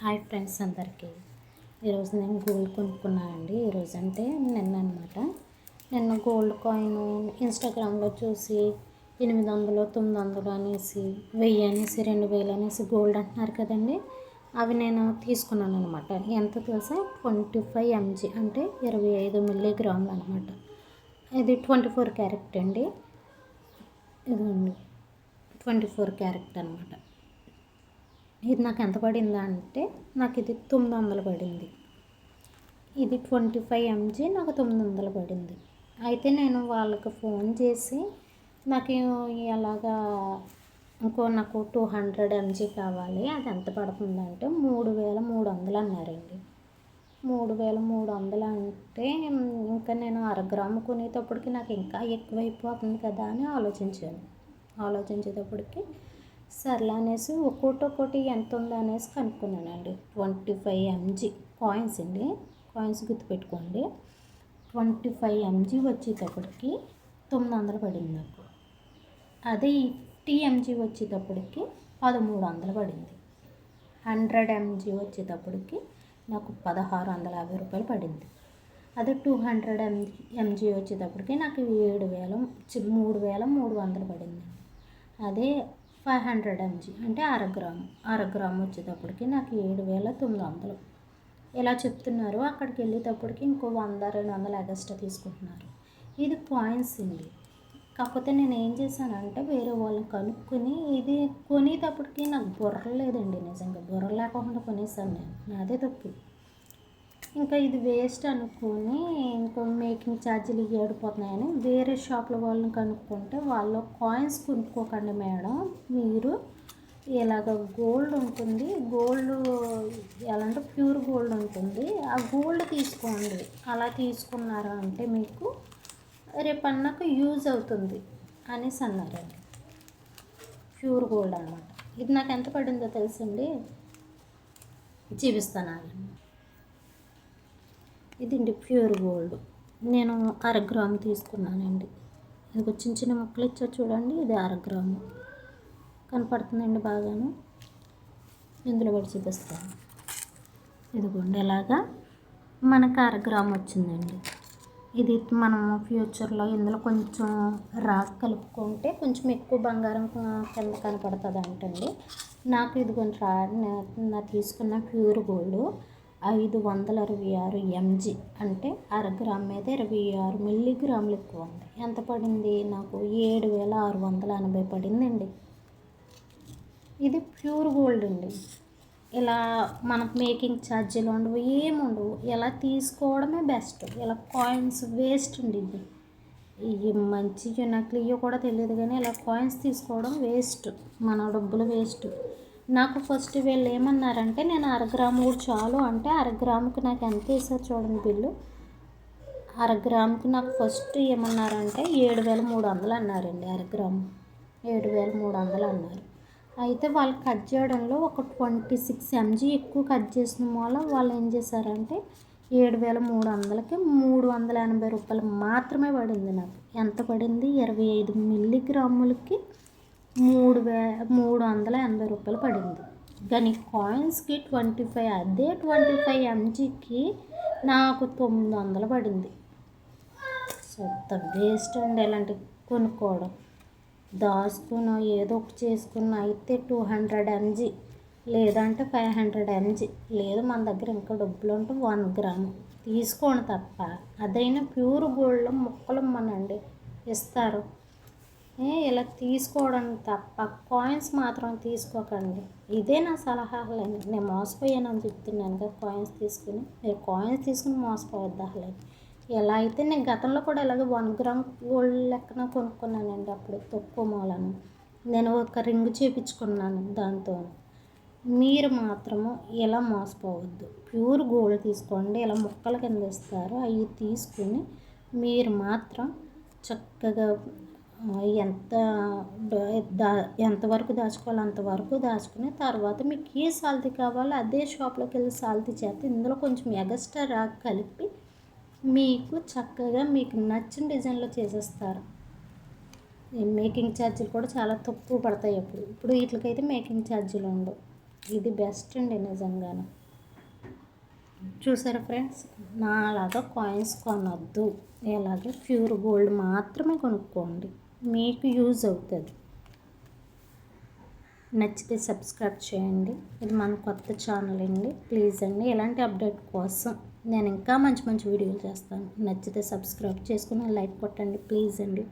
Hi friends అందరికీ. ఈరోజు నేను గోల్డ్ కొనుక్కున్నానండి. ఈరోజు అంటే నిన్న అనమాట. నిన్న గోల్డ్ కాయిన్ ఇన్స్టాగ్రామ్లో చూసి 800 900 అనేసి 1000 అనేసి 2000 అనేసి గోల్డ్ అంటున్నారు కదండి. అవి నేను తీసుకున్నాను అనమాట. ఎంత తెలుసా, 25 mg అంటే 25 మిల్లీగ్రాములు అనమాట. ఇది 24 క్యారెట్ అండి. ఇదండి 24 క్యారెట్ అనమాట. ఇది నాకు ఎంత పడిందా అంటే, నాకు ఇది 900 పడింది. ఇది 25 mg నాకు 900 పడింది. అయితే నేను వాళ్ళకి ఫోన్ చేసి నాకు ఎలాగా నాకు 200 mg కావాలి, అది ఎంత పడుతుందంటే 3300 అన్నారండి. 3300 అంటే ఇంకా నేను అరగ్రాము కొనేటప్పటికి నాకు ఇంకా ఎక్కువైపోతుంది కదా అని ఆలోచించేటప్పటికి సర్లే అనేసి ఒక్కొక్కటి ఎంత ఉందో అనేసి కనుక్కున్నానండి. 25 mg కాయిన్స్ అండి, కాయిన్స్ గుర్తుపెట్టుకోండి. 25 mg వచ్చేటప్పటికి 900 పడింది నాకు. అదే 50 mg వచ్చేటప్పటికి 1300 పడింది. 100 mg వచ్చేటప్పటికి నాకు 1650 రూపాయలు పడింది. అదే 200 mg వచ్చేటప్పటికి నాకు 3300 పడింది. అదే 500 mg అంటే అరగ్రాము వచ్చేటప్పటికి నాకు 7900. ఇలా చెప్తున్నారు. అక్కడికి వెళ్ళేటప్పటికి ఇంకో 100-200 ఎక్స్ట్రా తీసుకుంటున్నారు. ఇది కాయిన్స్ అండి. కాకపోతే నేను ఏం చేశానంటే వేరే వాళ్ళని కనుక్కొని ఇది కొనేటప్పటికి నాకు బుర్ర లేదండి. నిజంగా బుర్ర లేకుండా కొనేసాను నేను. నాదే తప్పు. ఇంకా ఇది వేస్ట్ అనుకొని ఇంకా మేకింగ్ ఛార్జీలు ఏడిపోతున్నాయని వేరే షాప్ల వాళ్ళని కనుక్కుంటే వాళ్ళు కాయిన్స్ కొనుక్కోకండి మేడం, మీరు ఇలాగ గోల్డ్ ఉంటుంది, గోల్డ్ ఎలా అంటే ప్యూర్ గోల్డ్ ఉంటుంది, ఆ గోల్డ్ తీసుకోండి. అలా తీసుకున్నారా అంటే మీకు రేపన్నాక యూజ్ అవుతుంది అనేసి అన్నారండి. ప్యూర్ గోల్డ్ అన్నమాట. ఇది నాకు ఎంత పడిందో తెలుసండి, చూపిస్తాను. ఇదండి ప్యూర్ గోల్డ్. నేను అరగ్రాము తీసుకున్నానండి. ఇది చిన్న చిన్న ముక్కలు ఇచ్చారు చూడండి, ఇది అరగ్రాము. కనపడుతుందండి బాగాను. ఇందులో కూడా చూపిస్తాను. ఇదిగోండి ఇలాగా మనకు అరగ్రాము వచ్చిందండి. ఇది మనం ఫ్యూచర్లో ఇందులో కొంచెం రాక్ కలుపుకుంటే కొంచెం ఎక్కువ బంగారం కింద కనపడుతుంది అంటండి. నాకు ఇదిగోండి నా తీసుకున్న ప్యూర్ గోల్డ్ 526 mg అంటే అరగ్రామ్ మీద 26 మిల్లీగ్రాములు ఎక్కువ ఉంది. ఎంత పడింది నాకు? 7680 పడిందండి. ఇది ప్యూర్ గోల్డ్ అండి. ఇలా మనకు మేకింగ్ ఛార్జీలు ఉండవు, ఏముండవు. ఇలా తీసుకోవడమే బెస్ట్. ఇలా కాయిన్స్ వేస్ట్ అండి. ఇవి మంచిగా నాకు ఇవి కూడా తెలియదు, కానీ ఇలా కాయిన్స్ తీసుకోవడం వేస్ట్, మన డబ్బులు వేస్ట్. నాకు ఫస్ట్ వీళ్ళు ఏమన్నారంటే, నేను అరగ్రాము కూడా చాలు అంటే అరగ్రాముకి నాకు ఎంత వేసారు చూడండి బిల్లు. అరగ్రాముకి నాకు ఫస్ట్ ఏమన్నారంటే 7300 అన్నారండి. అరగ్రాము 7300 అన్నారు. అయితే వాళ్ళు కట్ చేయడంలో ఒక 26 mg ఎక్కువ కట్ చేసిన వల్ల వాళ్ళు ఏం చేశారంటే 7300కి 380 రూపాయలు మాత్రమే పడింది నాకు. ఎంత పడింది? 25 మిల్లీగ్రాములకి 380 రూపాయలు పడింది. కానీ కాయిన్స్కి 25, అదే 25 mgకి నాకు 900 పడింది. సొంత వేస్ట్ అండి ఇలాంటివి కొనుక్కోవడం. దాచుకున్న ఏదో ఒకటి చేసుకున్న అయితే 200 mg లేదంటే 500 mg, లేదు మన దగ్గర ఇంకా డబ్బులు ఉంటే 1 గ్రాము తీసుకోండి తప్ప. అదైనా ప్యూర్ గోల్డ్లో ముక్కలు ఇమ్మనండి, ఇస్తారు. ఇలా తీసుకోవడం తప్ప కాయిన్స్ మాత్రం తీసుకోకండి. ఇదే నా సలహాలండి. నేను మోసపోయానని చెప్తున్నాను కదా. కాయిన్స్ తీసుకుని మీరు కాయిన్స్ తీసుకుని మోసపోవద్దాలేదు. ఎలా అయితే నేను గతంలో కూడా ఇలాగే 1 గ్రామ్ గోల్డ్ లెక్కన కొనుక్కున్నానండి. అప్పుడు తక్కువ మూలను నేను ఒక రింగ్ చేయించుకున్నాను దాంతో. మీరు మాత్రము ఇలా మోసపోవద్దు. ప్యూర్ గోల్డ్ తీసుకోండి. ఇలా ముక్కల కింద ఇస్తారు, అవి తీసుకుని మీరు మాత్రం చక్కగా ఎంతవరకు దాచుకోవాలో అంతవరకు దాచుకుని తర్వాత మీకు ఏ సాల్తీ కావాలో అదే షాప్లోకి వెళ్ళి సాల్తీ చేస్తే ఇందులో కొంచెం ఎక్స్ట్రా రాక్ కలిపి మీకు చక్కగా మీకు నచ్చిన డిజైన్లో చేసేస్తారు. మేకింగ్ ఛార్జీలు కూడా చాలా తక్కువ పడతాయి. ఇప్పుడు వీటికైతే మేకింగ్ ఛార్జీలు ఉండవు. ఇది బెస్ట్ అండి నిజంగానే. చూసారా ఫ్రెండ్స్, నాలాగా కాయిన్స్ కొనొద్దు, ఇలాగే ప్యూర్ గోల్డ్ మాత్రమే కొనుక్కోండి, మీకు యూజ్ అవుతుంది. నచ్చితే సబ్స్క్రైబ్ చేయండి. ఇది మన కొత్త ఛానల్ అండి. ప్లీజ్ అండి, ఇలాంటి అప్డేట్ కోసం నేను ఇంకా మంచి మంచి వీడియోలు చేస్తాను. నచ్చితే సబ్స్క్రైబ్ చేసుకుని లైక్ కొట్టండి ప్లీజ్ అండి.